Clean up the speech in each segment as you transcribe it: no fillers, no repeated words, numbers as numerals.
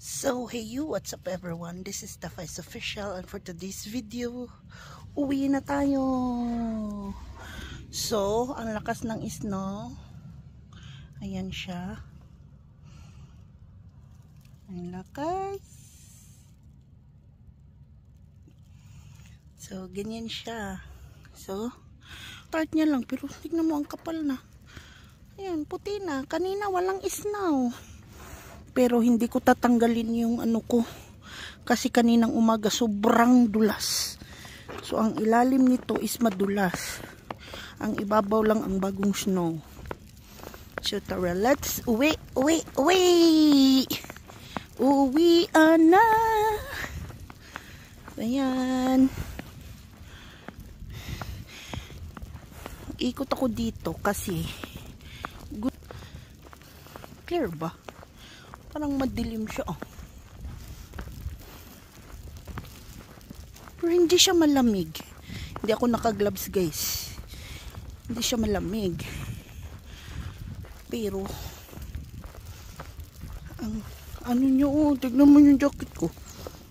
So hey you, what's up everyone? This is the Vice Official, and for today's video, uwi na tayo. So, ang lakas ng snow. Ayan siya. Ang lakas. So, ganyan siya. So, start niya lang, pero tignan mo ang kapal na. Ayan, puti na. Kanina walang snow. Pero hindi ko tatanggalin yung ano ko. Kasi kaninang umaga sobrang dulas. So ang ilalim nito is madulas. Ang ibabaw lang ang bagong snow. So tara, let's uwi. Uwi na. Ayan. Ikot ako dito kasi good. Clear ba? Parang madilim siya, oh. Pero hindi siya malamig. Hindi ako naka-gloves, guys. Hindi siya malamig. Pero ang ano nyo, oh, tignan mo yung jacket ko.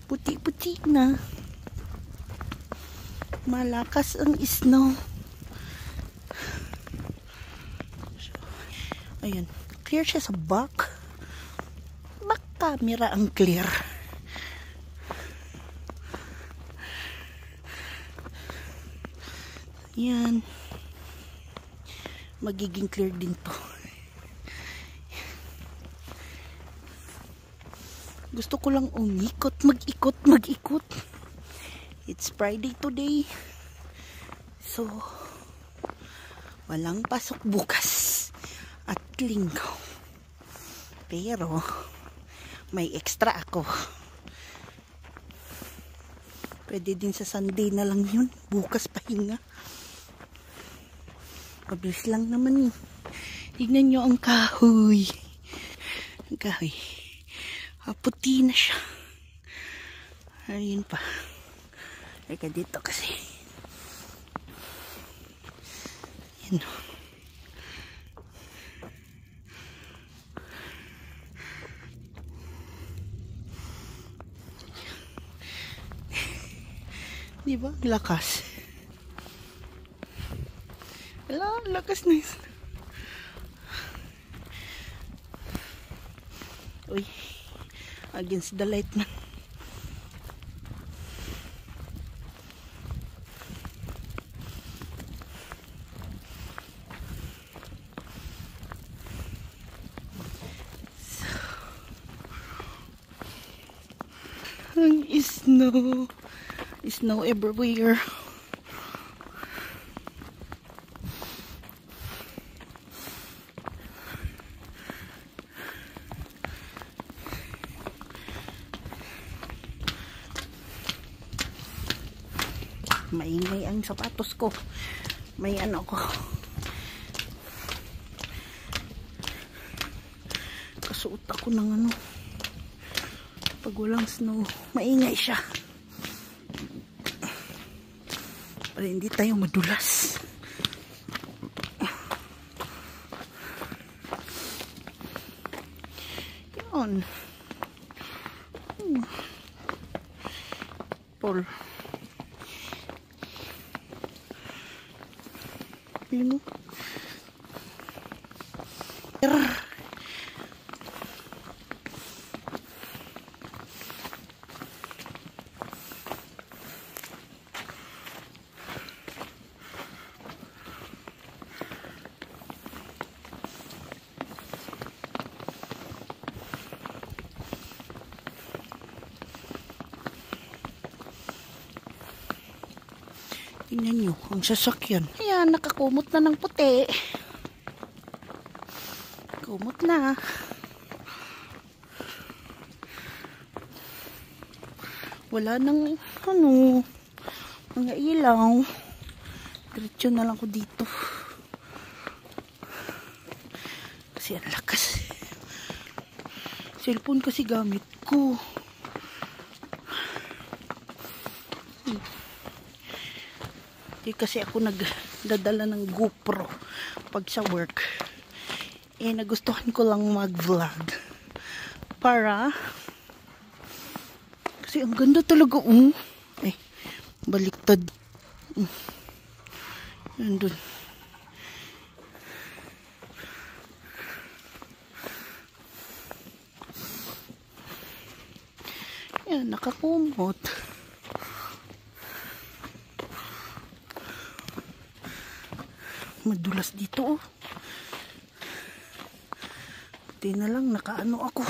Puti-puti na. Malakas ang snow. So, ayan. Clear siya sa back. Camera ang clear. Yan. Magiging clear din to. Gusto ko lang umikot, mag-ikot. It's Friday today. So, walang pasok bukas at linggo. Pero may extra ako. Pwede din sa Sunday na lang yun. Bukas pahinga. Mabilis lang naman eh. Tignan nyo ang kahoy. Ang kahoy. Puti na siya. Ayun pa. Teka dito kasi. Yan o. Diba? Lakas. Wala, lakas na yun. Uy. Against the light man. Ang snow. Snow everywhere. Maingay ang sapatos ko. May ano ko. Kasuot ako ng ano. Pag walang snow, maingay siya. Para hindi tayo madulas. Yun. Paul. Yun o. Tingnan nyo, ang sasakyan. Ayan, nakakumot na ng puti. Kumot na. Wala nang, ano, mga ilaw. Diretso na lang ko dito. Kasi ang lakas. Cellphone kasi gamit ko. Di kasi ako nagdadala ng GoPro pag sa work. Nagustuhan ko lang mag-vlog para Kasi ang ganda talaga, oh. Ay, baliktad. Nandun. Yan, nakakumot. Madulas dito, oh. Di na lang, nakaano ako.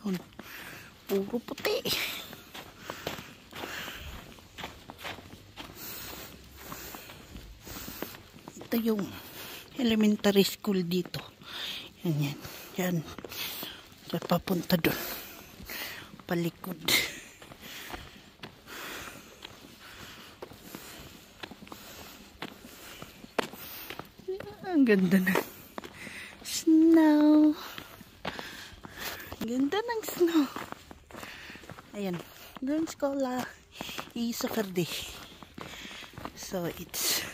Yun, puro puti. Ito yung elementary school dito. Yan, yan. Yan. So, papunta doon. Palikod. Ang ganda na. Snow. Ang ganda ng snow. Ayan. Doon skola. Isa Verde. So, it's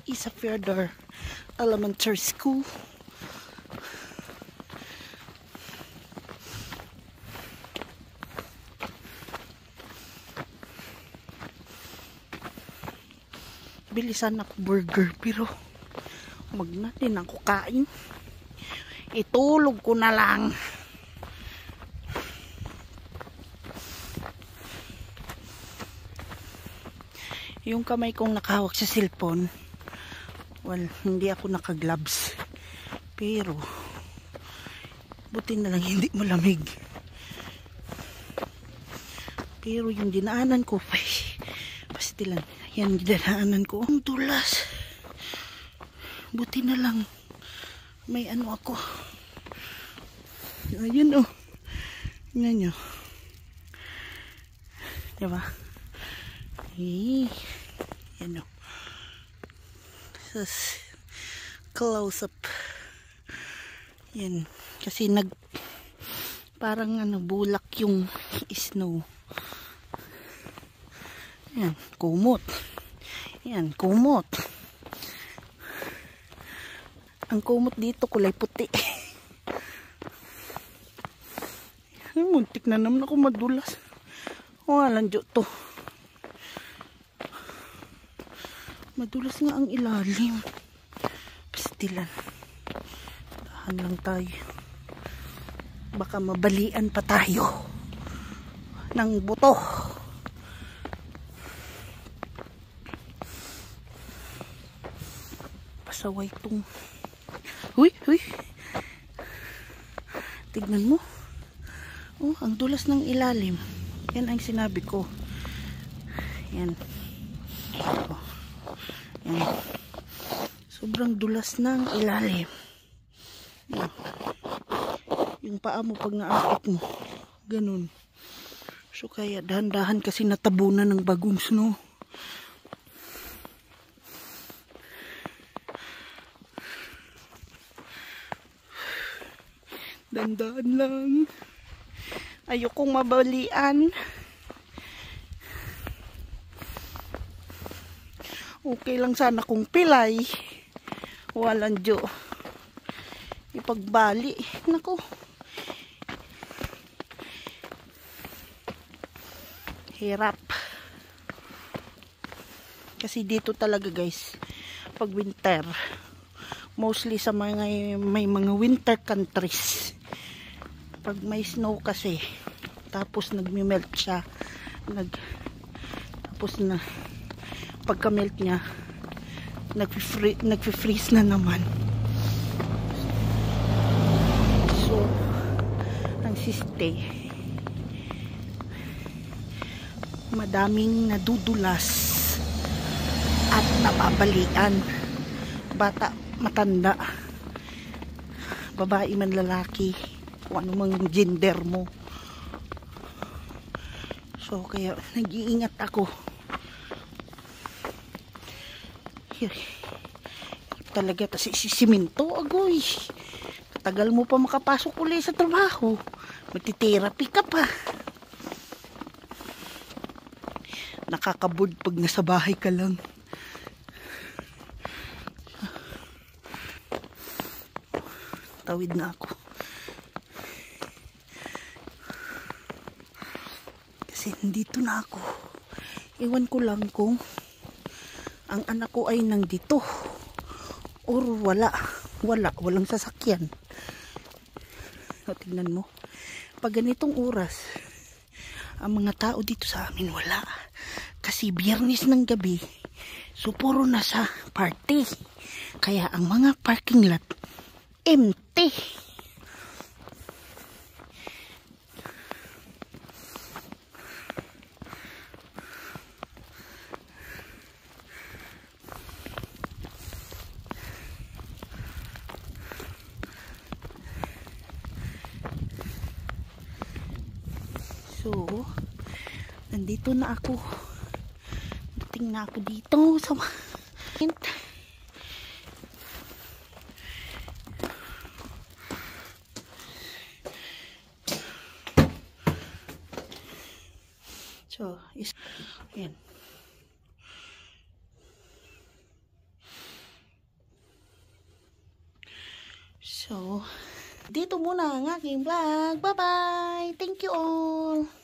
Isa Verde Elementary School. Bilisan ako burger pero wag na din ako kain. Itulog ko na lang. Yung kamay kong nakahawak sa cellphone, well, hindi ako naka-gloves. Pero buti na lang hindi malamig. Pero yung dinaanan ko, pasti lang. Yan, dinaanan ko. Ang dulas. Buti na lang. May ano ako. Ayun, oh. Tingnan nyo. Diba? Yan, oh. Close up. Yan. Kasi parang ano, bulak yung snow. Yan, kumot. Yan, kumot. Ang kumot dito kulay puti. Ay, muntik na naman ako madulas. Walang dyo to. Madulas nga ang ilalim. Pastilan. Tahan lang tayo. Baka mabalian pa tayo ng buto. Pasaway tong. Huy, huy. Tignan mo. Oh, ang dulas ng ilalim. Yan ang sinabi ko. Yan. Oh. Yan. Sobrang dulas ng ilalim. Yan. Yung paa mo pag naakit mo. Ganun. So kaya dahan-dahan kasi natabunan ng bagong snow. Dandaan lang. Ayokong mabalian. Okay lang sana kung pilay. Walang dyo. Ipagbali. Nako. Hirap. Kasi dito talaga guys, pag winter, mostly sa mga may mga winter countries, pag may snow kasi, tapos nagme-melt siya, tapos na pagka-melt niya, nagfi-freeze na naman. So, ang siste, madaming nadudulas at napabalian. Bata, matanda, babae man lalaki, kung ano mang gender mo. So kaya nag-iingat ako. Hirap talaga. Tas isisimento, agoy. Tagal mo pa makapasok uli sa trabaho. Magti-therapy ka pa. Nakakaboard pag nasa bahay ka lang. Tawid na ako. Kasi nandito na ako. Iwan ko lang kung ang anak ko ay nandito or walang sasakyan. O, tingnan mo, pag ganitong oras ang mga tao dito sa amin wala, kasi biyernes ng gabi, so puro nasa party, kaya ang mga parking lot empty. So, nandito na ako. Dating na ako dito sa so, ayan. So, dito muna ang aking vlog. Bye-bye! Thank you all!